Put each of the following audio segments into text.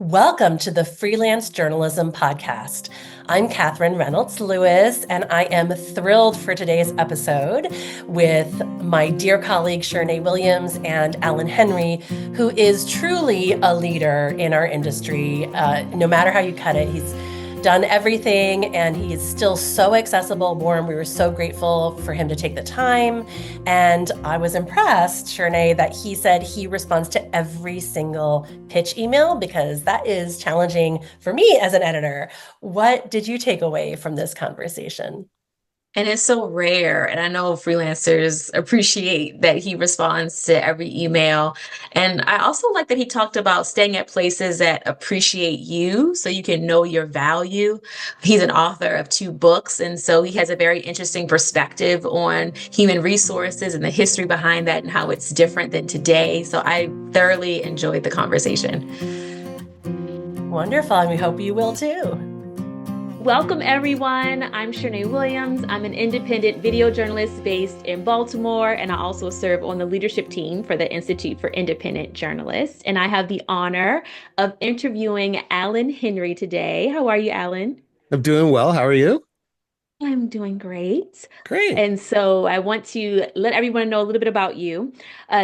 Welcome to the Freelance Journalism Podcast. I'm Catherine Reynolds Lewis, and I am thrilled for today's episode with my dear colleague Shernay Williams and Alan Henry, who is truly a leader in our industry. No matter how you cut it, he's done everything and he is still so accessible, warm. We were so grateful for him to take the time. And I was impressed, Shernay, that he said he responds to every single pitch email because that is challenging for me as an editor. What did you take away from this conversation? And it's so rare. And I know freelancers appreciate that he responds to every email. And I also like that he talked about staying at places that appreciate you so you can know your value. He's an author of 2 books. And so he has a very interesting perspective on human resources and the history behind that and how it's different than today. So I thoroughly enjoyed the conversation. Wonderful. And we hope you will too. Welcome, everyone. I'm Shernay Williams. I'm an independent video journalist based in Baltimore, and I also serve on the leadership team for the Institute for Independent Journalists. And I have the honor of interviewing Alan Henry today. How are you, Alan? I'm doing well. How are you? I'm doing great. Great. And so I want to let everyone know a little bit about you.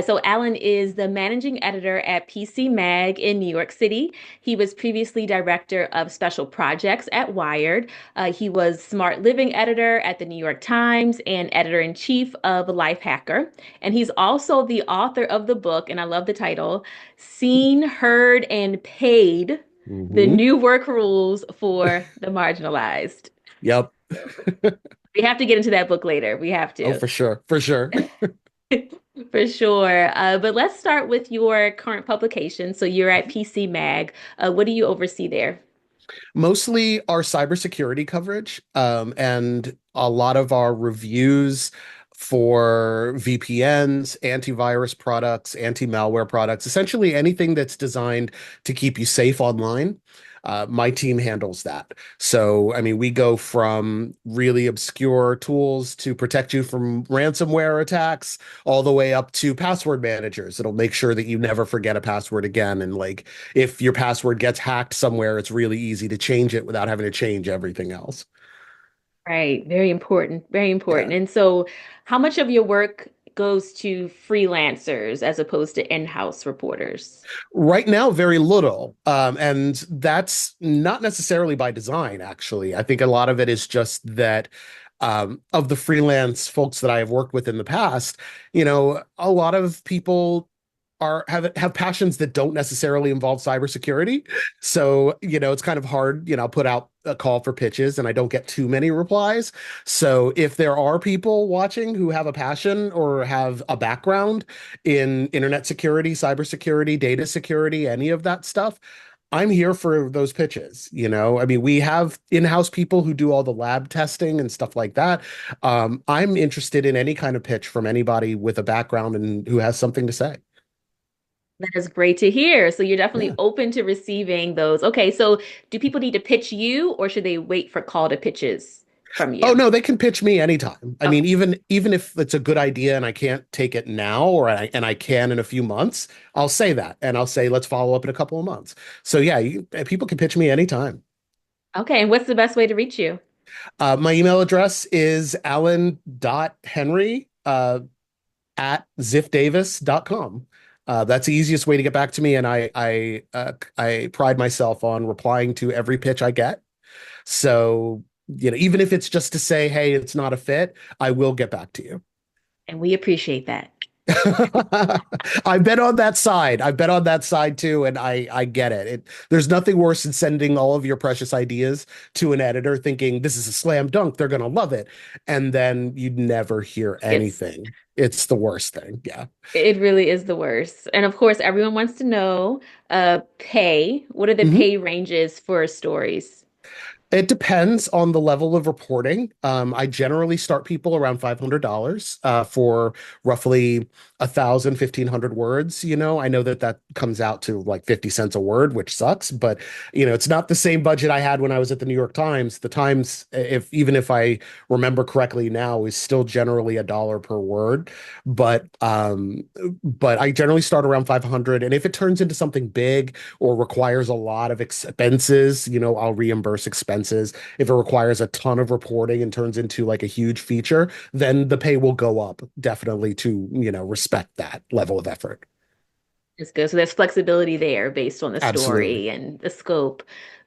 So Alan is the managing editor at PCMag in New York City. He was previously director of special projects at Wired. He was smart living editor at the New York Times and editor-in-chief of Lifehacker. And he's also the author of the book, and I love the title, Seen, Heard, and Paid, The New Work Rules for the Marginalized. Yep. We have to get into that book later. We have to. Oh, for sure. For sure. For sure. But let's start with your current publication. So you're at PCMag. What do you oversee there? Mostly our cybersecurity coverage, and a lot of our reviews for VPNs, antivirus products, anti-malware products, essentially anything that's designed to keep you safe online. My team handles that. So, I mean, we go from really obscure tools to protect you from ransomware attacks all the way up to password managers. It'll make sure that you never forget a password again. And like, if your password gets hacked somewhere, it's really easy to change it without having to change everything else. Right. Very important. Very important. Yeah. And so how much of your work goes to freelancers as opposed to in-house reporters? Right now, very little. And that's not necessarily by design, actually. I think a lot of it is just that of the freelance folks that I have worked with in the past, a lot of people have passions that don't necessarily involve cybersecurity. So, it's kind of hard, put out a call for pitches and I don't get too many replies. So if there are people watching who have a passion or have a background in internet security, cybersecurity, data security, any of that stuff, I'm here for those pitches. I mean, we have in-house people who do all the lab testing and stuff like that. I'm interested in any kind of pitch from anybody with a background and who has something to say. That is great to hear. So you're definitely Yeah. open to receiving those. Okay, so do people need to pitch you or should they wait for call to pitches from Oh you? no, they can pitch me anytime. I Okay. mean, even if it's a good idea and I can't take it now, and I can in a few months, I'll say that and I'll say let's follow up in a couple of months. So yeah, people can pitch me anytime. Okay, and what's the best way to reach you? My email address is alan.henry at ziffdavis.com. That's the easiest way to get back to me, and I pride myself on replying to every pitch I get. So, even if it's just to say, hey, it's not a fit, I will get back to you. And we appreciate that. I've been on that side. I've been on that side too, and I get it. There's nothing worse than sending all of your precious ideas to an editor thinking this is a slam dunk, they're gonna love it, and then you never hear It's anything. It's the worst thing. Yeah. it really is the worst. And of course, everyone wants to know pay. What are the Mhm. pay ranges for stories? It depends on the level of reporting. I generally start people around $500 for roughly 1,000, 1,500 words. I know that that comes out to like 50 cents a word, which sucks, but it's not the same budget I had when I was at the New York Times. The Times, even if I remember correctly now, is still generally $1 per word. But I generally start around 500. And if it turns into something big or requires a lot of expenses, I'll reimburse expenses. If it requires a ton of reporting and turns into like a huge feature, then the pay will go up definitely to, respect that level of effort. It's good. So there's flexibility there based on the Absolutely. story and the scope.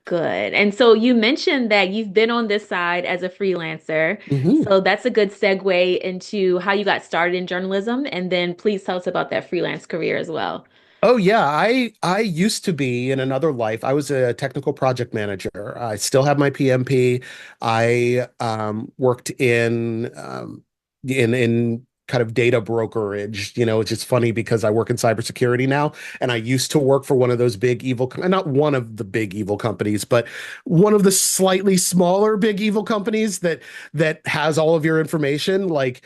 Good. And so you mentioned that you've been on this side as a freelancer. Mhm. So that's a good segue into how you got started in journalism. And then please tell us about that freelance career as well. Oh yeah, I used to be in another life. I was a technical project manager. I still have my PMP. I worked in kind of data brokerage. It's just funny because I work in cybersecurity now, and I used to work for one of those big evil, not one of the big evil companies, but one of the slightly smaller big evil companies that has all of your information. Like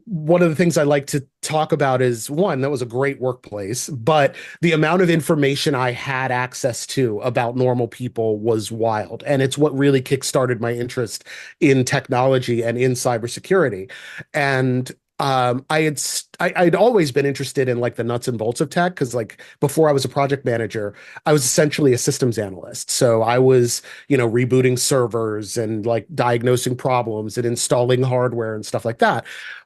one of the things I like to talk about is one, that was a great workplace, but the amount of information I had access to about normal people was wild. And it's what really kickstarted my interest in technology and in cybersecurity. And I'd always been interested in like the nuts and bolts of tech because like before I was a project manager, I was essentially a systems analyst. So I was, rebooting servers and like diagnosing problems and installing hardware and stuff like that.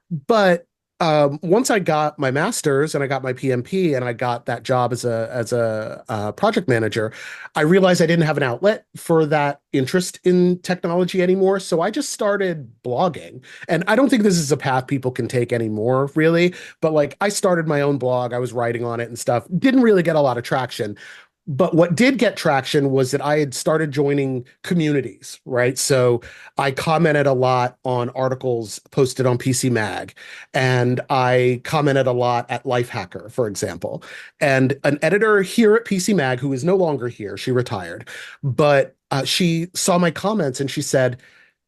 But once I got my master's and I got my PMP and I got that job as a project manager, I realized I didn't have an outlet for that interest in technology anymore. So I just started blogging. And I don't think this is a path people can take anymore, really. But like I started my own blog, I was writing on it and stuff. Didn't really get a lot of traction. But what did get traction was that I had started joining communities, right? So I commented a lot on articles posted on PCMag, and I commented a lot at Lifehacker, for example. And an editor here at PCMag, who is no longer here, she retired, but she saw my comments and she said,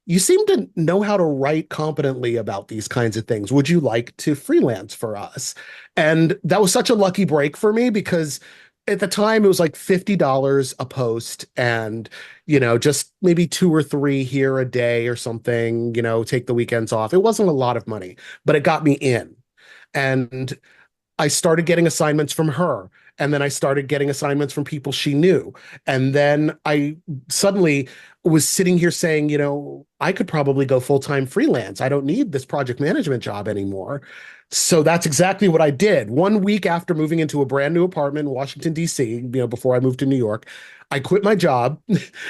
"You seem to know how to write competently about these kinds of things. Would you like to freelance for us?" And that was such a lucky break for me because at the time it was like $50 a post and, just maybe two or three here a day or something, take the weekends off. It wasn't a lot of money, but it got me in. And I started getting assignments from her. And then I started getting assignments from people she knew. And then I suddenly was sitting here saying, I could probably go full-time freelance. I don't need this project management job anymore. So that's exactly what I did. 1 week after moving into a brand new apartment in Washington, D.C., before I moved to New York, I quit my job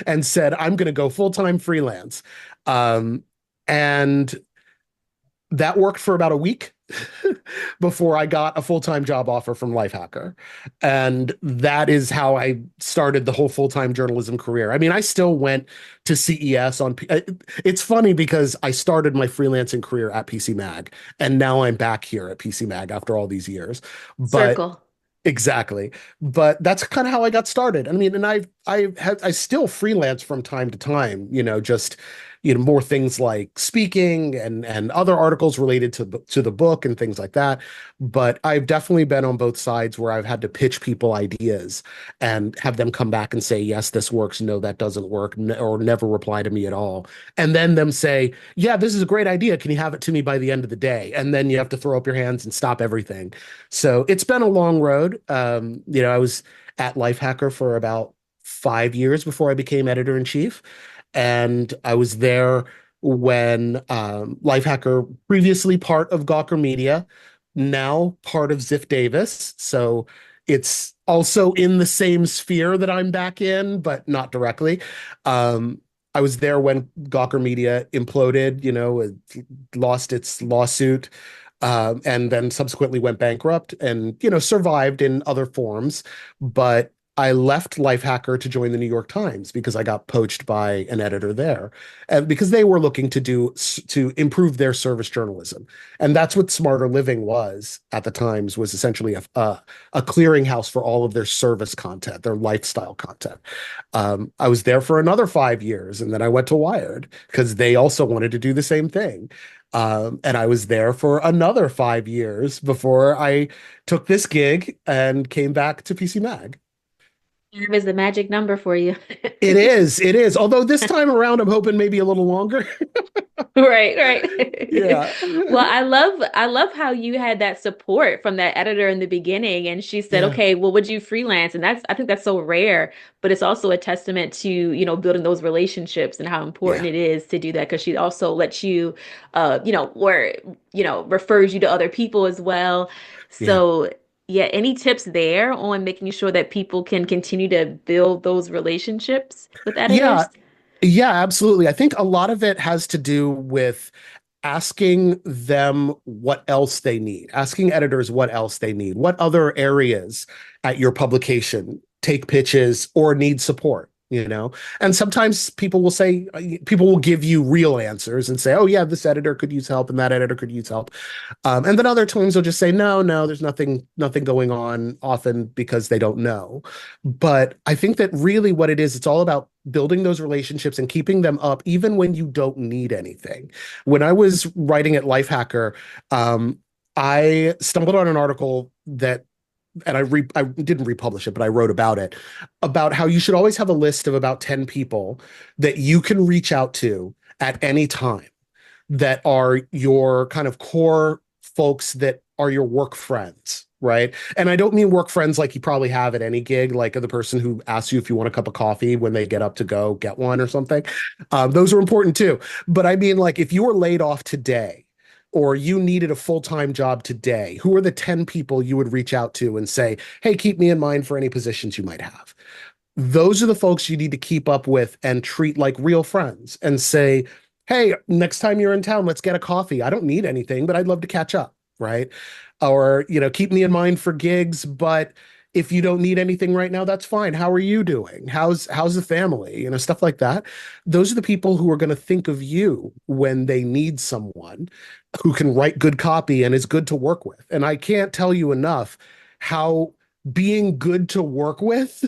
and said, I'm going to go full-time freelance. And that worked for about a week before I got a full-time job offer from Lifehacker. And that is how I started the whole full-time journalism career. I mean, I still went to CES it's funny because I started my freelancing career at PCMag and now I'm back here at PCMag after all these years. But Circle. exactly. But that's kind of how I got started. I mean, and I still freelance from time to time, just more things like speaking and other articles related to the book and things like that. But I've definitely been on both sides where I've had to pitch people ideas and have them come back and say, yes, this works, no, that doesn't work, or never reply to me at all. And then them say, yeah, this is a great idea. Can you have it to me by the end of the day? And then you have to throw up your hands and stop everything. So it's been a long road. I was at Lifehacker for about 5 years before I became editor in chief. And I was there when Lifehacker, previously part of Gawker Media, now part of Ziff Davis. So it's also in the same sphere that I'm back in, but not directly. I was there when Gawker Media imploded, it lost its lawsuit, and then subsequently went bankrupt and, survived in other forms. But I left Lifehacker to join the New York Times because I got poached by an editor there, and because they were looking to improve their service journalism, and that's what Smarter Living was at the Times, was essentially a clearinghouse for all of their service content, their lifestyle content. I was there for another 5 years, and then I went to Wired because they also wanted to do the same thing. And I was there for another 5 years before I took this gig and came back to PCMag. Five is the magic number for you. It is. It is. Although this time around, I'm hoping maybe a little longer. Right. Yeah. Well, I love how you had that support from that editor in the beginning, and she said, Yeah. "Okay, well, would you freelance?" And I think that's so rare, but it's also a testament to, building those relationships and how important Yeah. it is to do that, because she also lets you, or refers you to other people as well. Yeah. So, yeah, any tips there on making sure that people can continue to build those relationships with editors? Yeah. Yeah, absolutely. I think a lot of it has to do with asking them what else they need, asking editors what else they need, what other areas at your publication take pitches or need support, And sometimes people will give you real answers and say, oh, yeah, this editor could use help and that editor could use help. And then other times they'll just say, no, there's nothing going on, often because they don't know. But I think that really what it is, it's all about building those relationships and keeping them up, even when you don't need anything. When I was writing at Lifehacker, I stumbled on an article and I didn't republish it, but I wrote about how you should always have a list of about 10 people that you can reach out to at any time that are your kind of core folks that are your work friends, right? And I don't mean work friends like you probably have at any gig, like the person who asks you if you want a cup of coffee when they get up to go get one or something. Those are important too. But I mean, like, if you were laid off today, or you needed a full-time job today, who are the 10 people you would reach out to and say, hey, keep me in mind for any positions you might have? Those are the folks you need to keep up with and treat like real friends and say, hey, next time you're in town, let's get a coffee. I don't need anything, but I'd love to catch up, right? Or, keep me in mind for gigs, but if you don't need anything right now, that's fine. How are you doing? How's the family? Stuff like that. Those are the people who are going to think of you when they need someone who can write good copy and is good to work with. And I can't tell you enough how being good to work with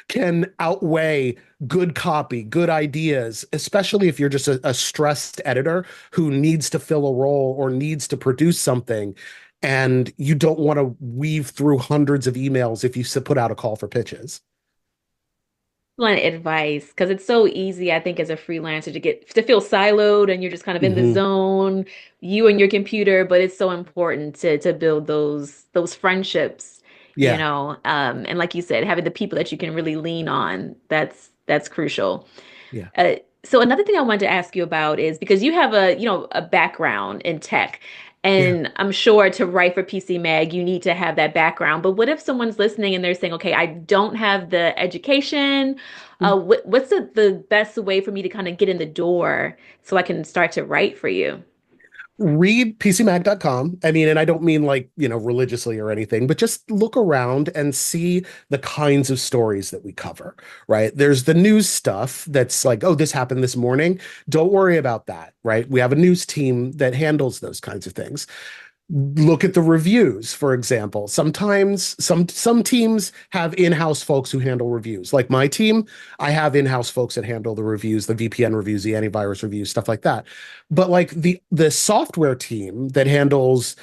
can outweigh good copy, good ideas, especially if you're just a stressed editor who needs to fill a role or needs to produce something. And you don't want to weave through hundreds of emails if you put out a call for pitches. Excellent advice, because it's so easy, I think, as a freelancer to feel siloed and you're just kind of in the zone, you and your computer. But it's so important to build those friendships, Yeah. and like you said, having the people that you can really lean on, that's crucial. Yeah. So another thing I wanted to ask you about is, because you have a background in tech, Yeah. and I'm sure to write for PCMag, you need to have that background. But what if someone's listening and they're saying, okay, I don't have the education. What's the best way for me to kind of get in the door so I can start to write for you? Read PCMag.com. I mean, and I don't mean like, religiously or anything, but just look around and see the kinds of stories that we cover, right? There's the news stuff that's like, oh, this happened this morning. Don't worry about that, right? We have a news team that handles those kinds of things. Look at the reviews, for example. Sometimes some teams have in-house folks who handle reviews. Like my team, I have in-house folks that handle the reviews, the VPN reviews, the antivirus reviews, stuff like that. But like the software team that handles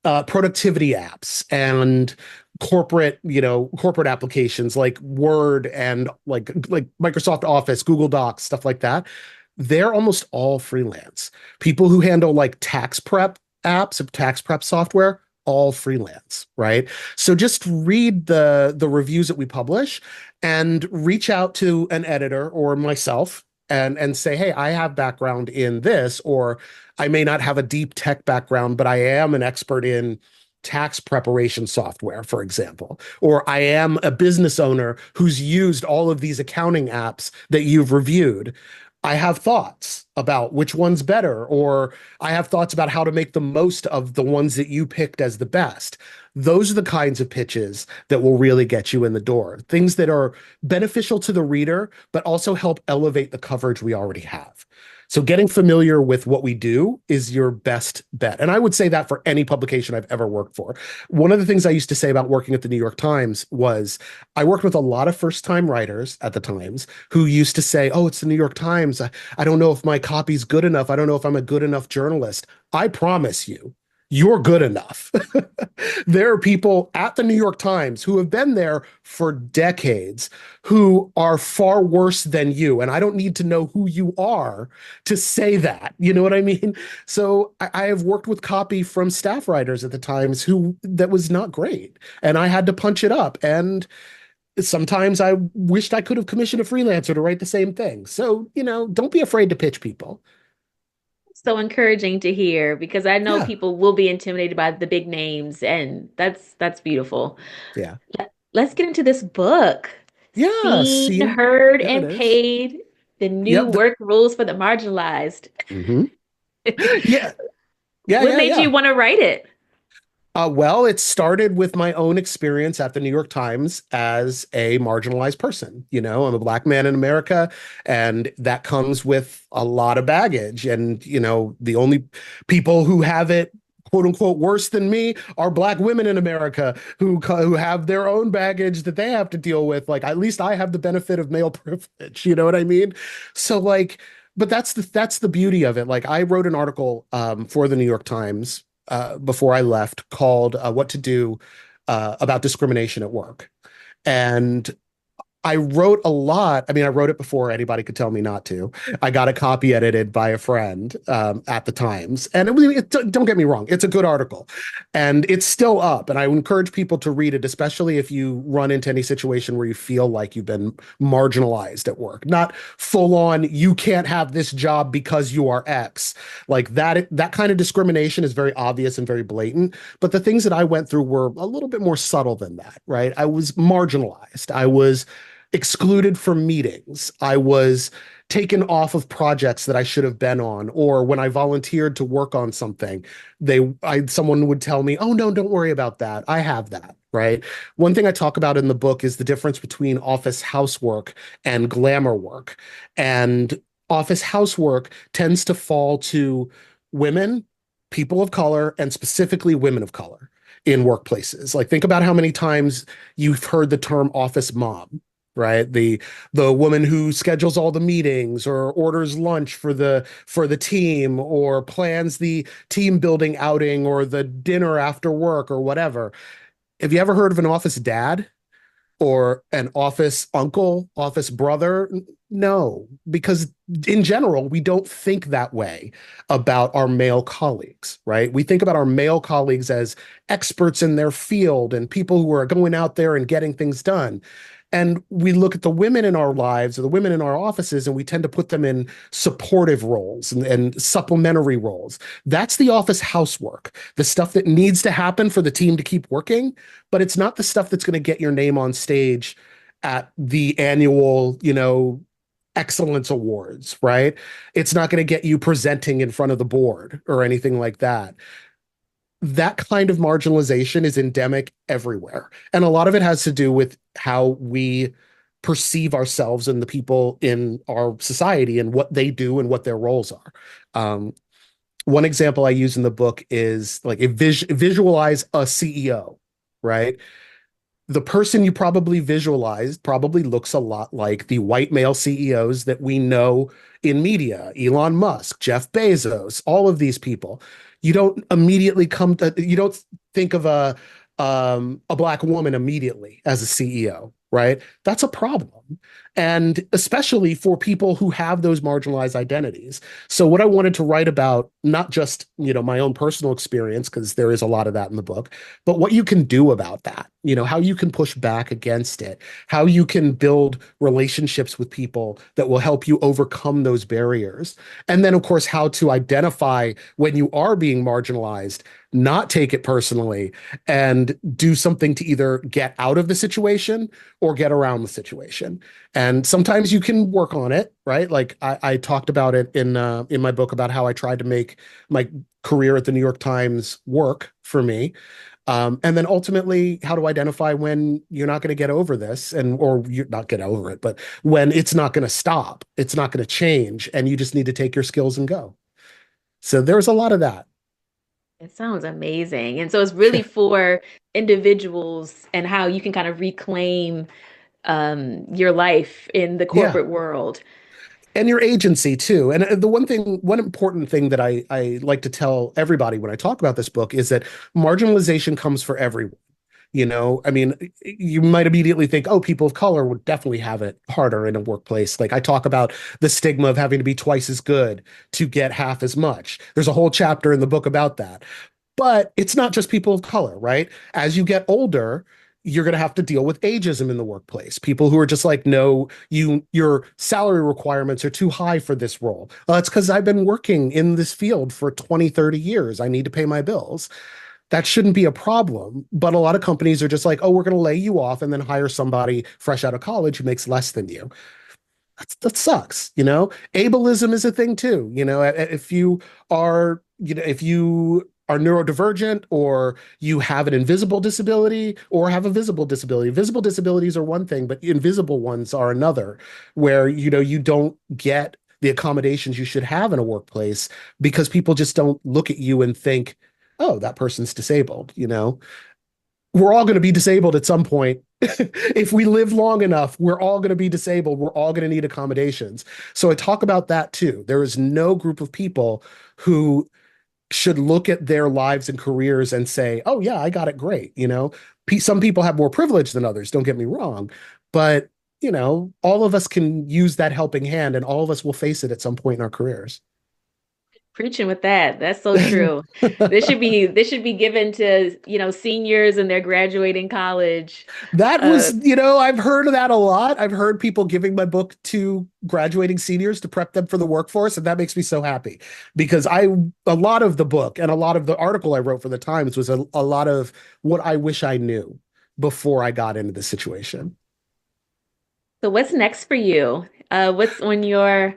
productivity apps and corporate applications like Word and like Microsoft Office, Google Docs, stuff like that, they're almost all freelance. People who handle like tax prep apps of tax prep software, all freelance, right? So just read the reviews that we publish and reach out to an editor or myself and say, hey, I have background in this, or I may not have a deep tech background, but I am an expert in tax preparation software, for example, or I am a business owner who's used all of these accounting apps that you've reviewed. I have thoughts about which one's better, or I have thoughts about how to make the most of the ones that you picked as the best. Those are the kinds of pitches that will really get you in the door. Things that are beneficial to the reader, but also help elevate the coverage we already have. So getting familiar with what we do is your best bet. And I would say that for any publication I've ever worked for. One of the things I used to say about working at the New York Times was I worked with a lot of first-time writers at the Times who used to say, oh, it's the New York Times. I don't know if my copy's good enough. I don't know if I'm a good enough journalist. I promise you, you're good enough. There are people at the New York Times who have been there for decades who are far worse than you. And I don't need to know who you are to say that. You know what I mean? So I have worked with copy from staff writers at the Times that was not great. And I had to punch it up. And sometimes I wished I could have commissioned a freelancer to write the same thing. So, don't be afraid to pitch people. So encouraging to hear, because I know Yeah. people will be intimidated by the big names, and that's beautiful. Yeah. Let's get into this book. Yeah. Seen, heard, There and it is. paid. The new Yep. work rules for the marginalized. Mhm. Yeah. Yeah. What made you want to write it? Well, it started with my own experience at the New York Times as a marginalized person. I'm a Black man in America, and that comes with a lot of baggage. And, the only people who have it, quote unquote, worse than me are Black women in America who have their own baggage that they have to deal with. Like, at least I have the benefit of male privilege. You know what I mean? So but that's the beauty of it. Like, I wrote an article for the New York Times before I left called What to Do about Discrimination at Work. And I wrote a lot. I mean, I wrote it before anybody could tell me not to. I got a copy edited by a friend at the Times. And don't get me wrong, it's a good article. And it's still up. And I encourage people to read it, especially if you run into any situation where you feel like you've been marginalized at work. Not full on, you can't have this job because you are X. Like that kind of discrimination is very obvious and very blatant. But the things that I went through were a little bit more subtle than that, right? I was marginalized. I was excluded from meetings. I was taken off of projects that I should have been on, or when I volunteered to work on something, someone would tell me, "Oh no, don't worry about that. I have that." Right? One thing I talk about in the book is the difference between office housework and glamour work. And office housework tends to fall to women, people of color, and specifically women of color in workplaces. Like, think about how many times you've heard the term office mom. Right. The woman who schedules all the meetings or orders lunch for the team or plans the team building outing or the dinner after work or whatever. Have you ever heard of an office dad or an office uncle, office brother? No, because in general, we don't think that way about our male colleagues, right? We think about our male colleagues as experts in their field and people who are going out there and getting things done. And we look at the women in our lives or the women in our offices, and we tend to put them in supportive roles and supplementary roles. That's the office housework, the stuff that needs to happen for the team to keep working, but it's not the stuff that's going to get your name on stage at the annual, excellence awards, right? It's not going to get you presenting in front of the board or anything like that. That kind of marginalization is endemic everywhere. And a lot of it has to do with how we perceive ourselves and the people in our society and what they do and what their roles are. One example I use in the book is like visualize a CEO, right? The person you probably visualized probably looks a lot like the white male CEOs that we know in media, Elon Musk, Jeff Bezos, all of these people. You don't immediately you don't think of a Black woman immediately as a CEO, right? That's a problem. And especially for people who have those marginalized identities. So what I wanted to write about, not just, my own personal experience, because there is a lot of that in the book, but what you can do about that, how you can push back against it, how you can build relationships with people that will help you overcome those barriers. And then, of course, how to identify when you are being marginalized, not take it personally, and do something to either get out of the situation or get around the situation. And sometimes you can work on it, right? Like I talked about it in my book about how I tried to make my career at the New York Times work for me. And then ultimately, how to identify when you're not going to get over this or you're not get over it, but when it's not going to stop, it's not going to change, and you just need to take your skills and go. So there's a lot of that. It sounds amazing. And so it's really for individuals and how you can kind of reclaim your life in the Yeah. corporate world. And your agency too. And one important thing that I like to tell everybody when I talk about this book is that marginalization comes for everyone. I mean, you might immediately think, oh, people of color would definitely have it harder in a workplace. Like I talk about the stigma of having to be twice as good to get half as much. There's a whole chapter in the book about that. But it's not just people of color, right? As you get older, you're going to have to deal with ageism in the workplace. People who are just like, no, your salary requirements are too high for this role. It's because I've been working in this field for 20, 30 years. I need to pay my bills. That shouldn't be a problem. But a lot of companies are just like, oh, we're going to lay you off and then hire somebody fresh out of college who makes less than you. That sucks. Ableism is a thing too. If you are, if you are neurodivergent or you have an invisible disability or have a visible disability. Visible disabilities are one thing, but invisible ones are another, where, you don't get the accommodations you should have in a workplace because people just don't look at you and think, oh, that person's disabled. We're all going to be disabled at some point. If we live long enough, we're all going to be disabled. We're all going to need accommodations. So I talk about that too. There is no group of people who should look at their lives and careers and say, oh yeah, I got it great. Some people have more privilege than others, don't get me wrong, but all of us can use that helping hand, and all of us will face it at some point in our careers. Preaching with that. That's so true. This should be given to, seniors and they're graduating college. That was, I've heard of that a lot. I've heard people giving my book to graduating seniors to prep them for the workforce. And that makes me so happy because a lot of the book and a lot of the article I wrote for the Times was a lot of what I wish I knew before I got into this situation. So what's next for you? What's on your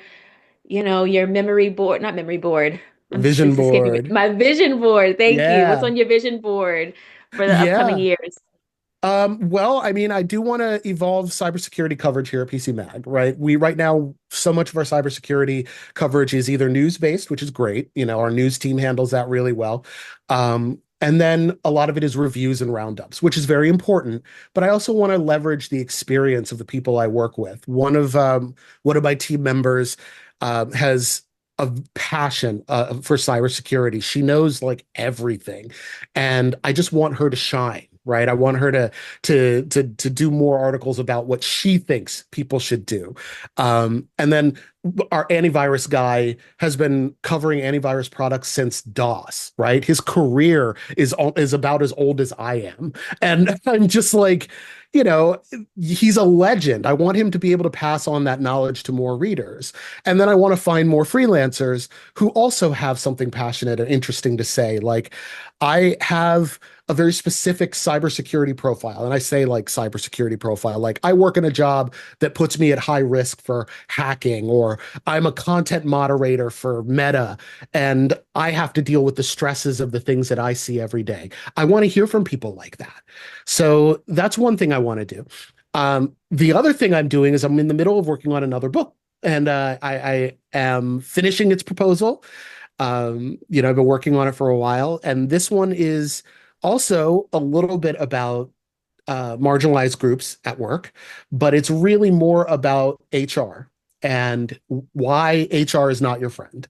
memory board, not memory board. Vision board. My vision board. Thank you. What's Yeah. on your vision board for the upcoming years? Well, I mean, I do want to evolve cybersecurity coverage here at PCMag, right? Right now, so much of our cybersecurity coverage is either news-based, which is great. Our news team handles that really well. And then a lot of it is reviews and roundups, which is very important. But I also want to leverage the experience of the people I work with. One of my team members has a passion for cybersecurity. She knows like everything, and I just want her to shine. Right. I want her to do more articles about what she thinks people should do. And then our antivirus guy has been covering antivirus products since DOS, right? His career is about as old as I am. And I'm just like, he's a legend. I want him to be able to pass on that knowledge to more readers. And then I want to find more freelancers who also have something passionate and interesting to say. Like I have a very specific cybersecurity profile. And I say like cybersecurity profile, like I work in a job that puts me at high risk for hacking, or I'm a content moderator for Meta, and I have to deal with the stresses of the things that I see every day. I want to hear from people like that. So that's one thing I want to do. The other thing I'm doing is I'm in the middle of working on another book, and I am finishing its proposal. I've been working on it for a while, and this one is also a little bit about marginalized groups at work, but it's really more about HR and why HR is not your friend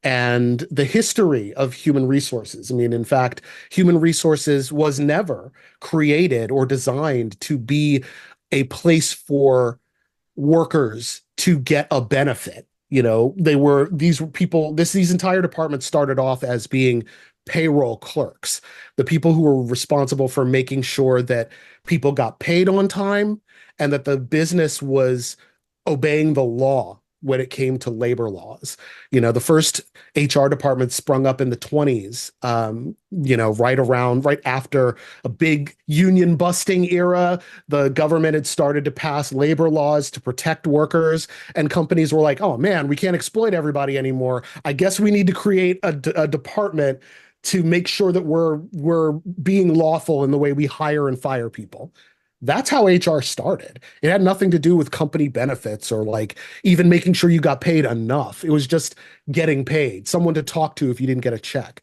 and the history of human resources. I mean, in fact, human resources was never created or designed to be a place for workers to get a benefit. These entire departments started off as being payroll clerks, the people who were responsible for making sure that people got paid on time and that the business was obeying the law when it came to labor laws. The first HR department sprung up in the 20s, right after a big union busting era. The government had started to pass labor laws to protect workers, and companies were like, oh man, we can't exploit everybody anymore. I guess we need to create a department to make sure that we're being lawful in the way we hire and fire people. That's how HR started. It had nothing to do with company benefits or like even making sure you got paid enough. It was just getting paid, someone to talk to if you didn't get a check.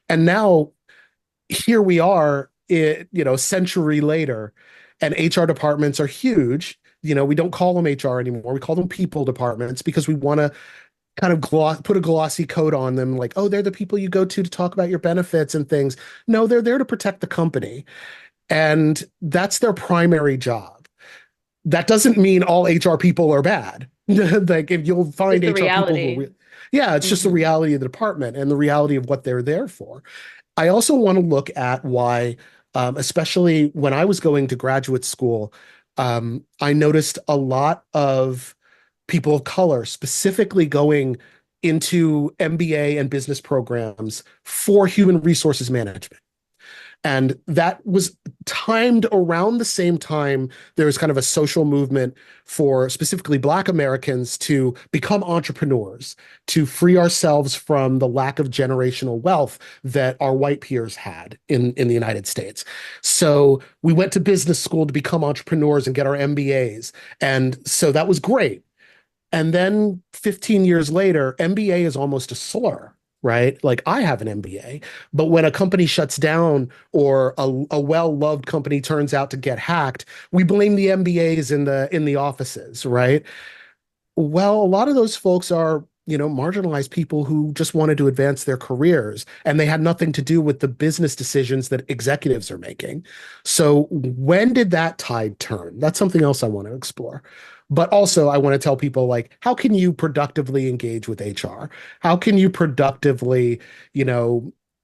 And now here we are, a century later, and HR departments are huge. We don't call them HR anymore. We call them people departments because we want to kind of put a glossy coat on them, like, oh, they're the people you go to talk about your benefits and things. No, they're there to protect the company. And that's their primary job. That doesn't mean all HR people are bad. Like if you'll find HR people it's just the reality of the department and the reality of what they're there for. I also want to look at why, especially when I was going to graduate school, I noticed a lot of people of color specifically going into MBA and business programs for human resources management. And that was timed around the same time there was kind of a social movement for specifically Black Americans to become entrepreneurs, to free ourselves from the lack of generational wealth that our white peers had in the United States. So we went to business school to become entrepreneurs and get our MBAs. And so that was great. And then 15 years later, MBA is almost a slur. Right? Like I have an MBA, but when a company shuts down or a well-loved company turns out to get hacked, we blame the MBAs in the offices, right? Well, a lot of those folks are, marginalized people who just wanted to advance their careers, and they had nothing to do with the business decisions that executives are making. So when did that tide turn? That's something else I want to explore. But also I want to tell people, like, how can you productively engage with HR? How can you productively,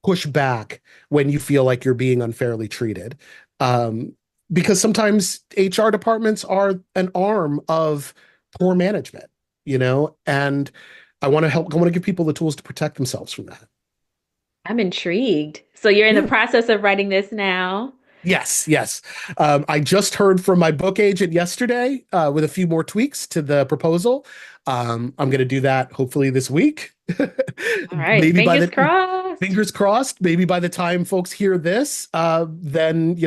push back when you feel like you're being unfairly treated? Because sometimes HR departments are an arm of poor management, and I want to give people the tools to protect themselves from that. I'm intrigued. So you're in the process of writing this now? Yes. I just heard from my book agent yesterday with a few more tweaks to the proposal. I'm going to do that hopefully this week. All right. Maybe crossed. Fingers crossed. Maybe by the time folks hear this, then,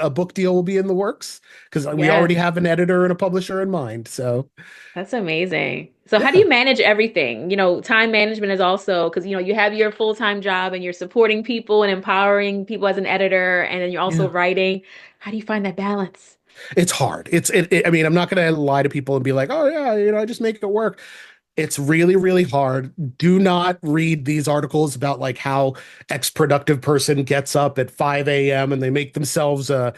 a book deal will be in the works because we already have an editor and a publisher in mind. So that's amazing. So how do you manage everything? Time management is also because, you have your full-time job and you're supporting people and empowering people as an editor, and then you're also writing. How do you find that balance? It's hard. I mean, I'm not going to lie to people and be like, oh yeah, I just make it work. It's really, really hard. Do not read these articles about like how X productive person gets up at 5 a.m. and they make themselves a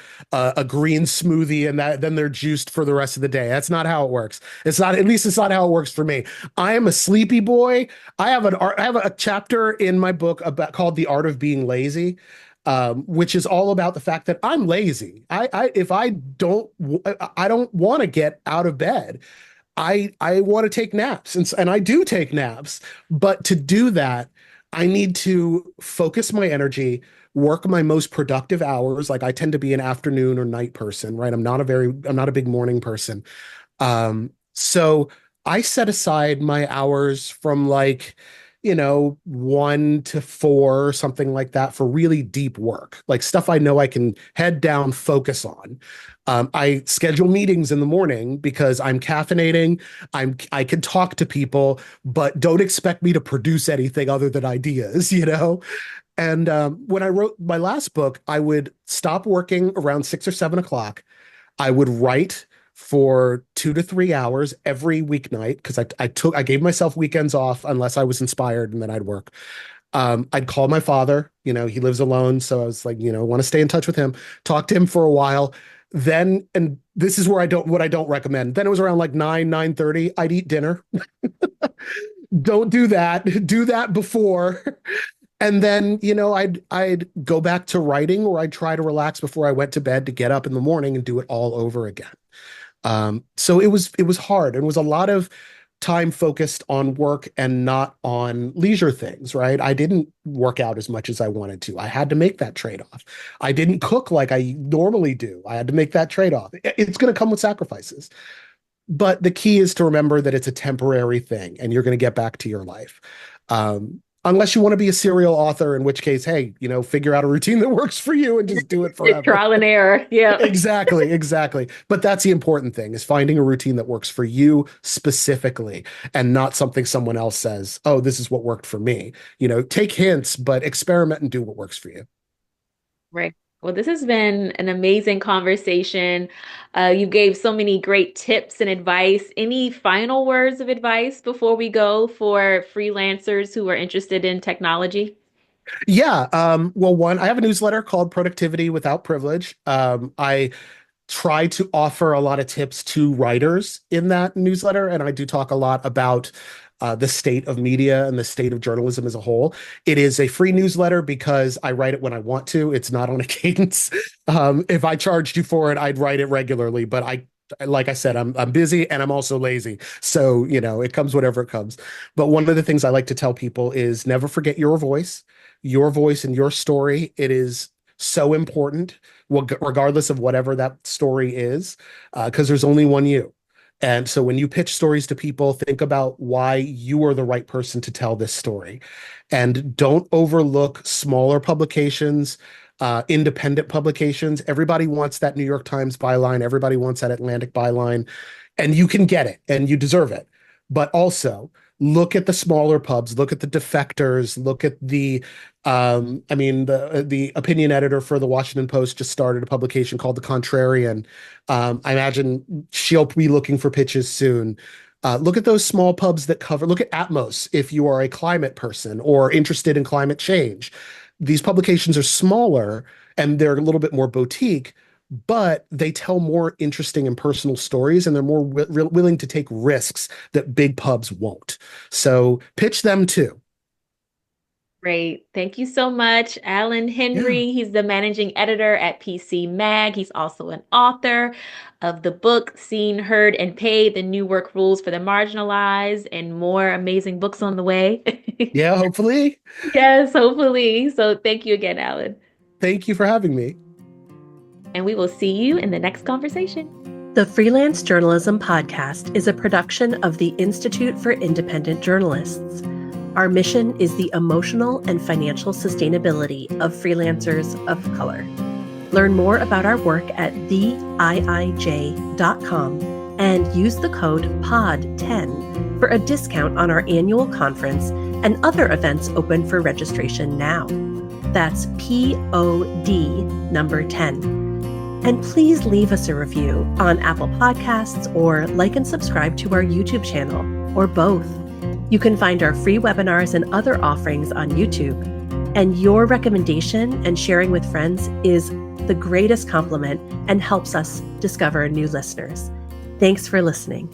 green smoothie and then they're juiced for the rest of the day. That's not how it works. It's not how it works for me. I am a sleepy boy. I have a chapter in my book called The Art of Being Lazy. Which is all about the fact that I'm lazy. If I don't want to get out of bed. I want to take naps, and I do take naps, but to do that, I need to focus my energy, work my most productive hours. Like I tend to be an afternoon or night person, right? I'm not a big morning person. So I set aside my hours from 1 to 4, something like that, for really deep work, like stuff I know I can head down, focus on. I schedule meetings in the morning because I'm caffeinating. I can talk to people, but don't expect me to produce anything other than ideas, And when I wrote my last book, I would stop working around 6 or 7 o'clock. I would write for 2 to 3 hours every weeknight because I gave myself weekends off unless I was inspired, and then I'd work. I'd call my father. He lives alone, so I was like, want to stay in touch with him. Talk to him for a while. Then, and this is where what I don't recommend. Then it was around like 9:30. I'd eat dinner. Don't do that. Do that before. And then, I'd go back to writing, or I'd try to relax before I went to bed to get up in the morning and do it all over again. So it was hard. It was a lot of time focused on work and not on leisure things, right? I didn't work out as much as I wanted to. I had to make that trade-off. I didn't cook like I normally do. I had to make that trade-off. It's going to come with sacrifices. But the key is to remember that it's a temporary thing and you're going to get back to your life. Unless you want to be a serial author, in which case, hey, figure out a routine that works for you and just do it forever. Trial and error. Yeah. Exactly. But that's the important thing, is finding a routine that works for you specifically and not something someone else says, oh, this is what worked for me. Take hints, but experiment and do what works for you. Right. Well, this has been an amazing conversation. You gave so many great tips and advice. Any final words of advice before we go for freelancers who are interested in technology? Yeah. Well, one, I have a newsletter called Productivity Without Privilege. I try to offer a lot of tips to writers in that newsletter, and I do talk a lot about the state of media and the state of journalism as a whole. It is a free newsletter because I write it when I want to. It's not on a cadence. If I charged you for it, I'd write it regularly, but like I said, I'm busy and I'm also lazy. So, it comes whatever it comes. But one of the things I like to tell people is never forget your voice and your story. It is so important, regardless of whatever that story is, because there's only one you. And so when you pitch stories to people, think about why you are the right person to tell this story. And don't overlook smaller publications, independent publications. Everybody wants that New York Times byline. Everybody wants that Atlantic byline. And you can get it and you deserve it. But also look at the smaller pubs, look at the defectors, look at the opinion editor for the Washington Post just started a publication called The Contrarian. I imagine she'll be looking for pitches soon. Look at those small pubs that look at Atmos if you are a climate person or interested in climate change. These publications are smaller and they're a little bit more boutique, but they tell more interesting and personal stories, and they're more willing to take risks that big pubs won't. So pitch them too. Great. Thank you so much, Alan Henry. Yeah. He's the managing editor at PCMag. He's also an author of the book Seen, Heard, and Paid, The New Work Rules for the Marginalized, and more amazing books on the way. Yeah, hopefully. Yes, hopefully. So thank you again, Alan. Thank you for having me. And we will see you in the next conversation. The Freelance Journalism Podcast is a production of the Institute for Independent Journalists. Our mission is the emotional and financial sustainability of freelancers of color. Learn more about our work at theiij.com and use the code POD10 for a discount on our annual conference and other events open for registration now. That's POD number 10. And please leave us a review on Apple Podcasts or like and subscribe to our YouTube channel, or both. You can find our free webinars and other offerings on YouTube. And your recommendation and sharing with friends is the greatest compliment and helps us discover new listeners. Thanks for listening.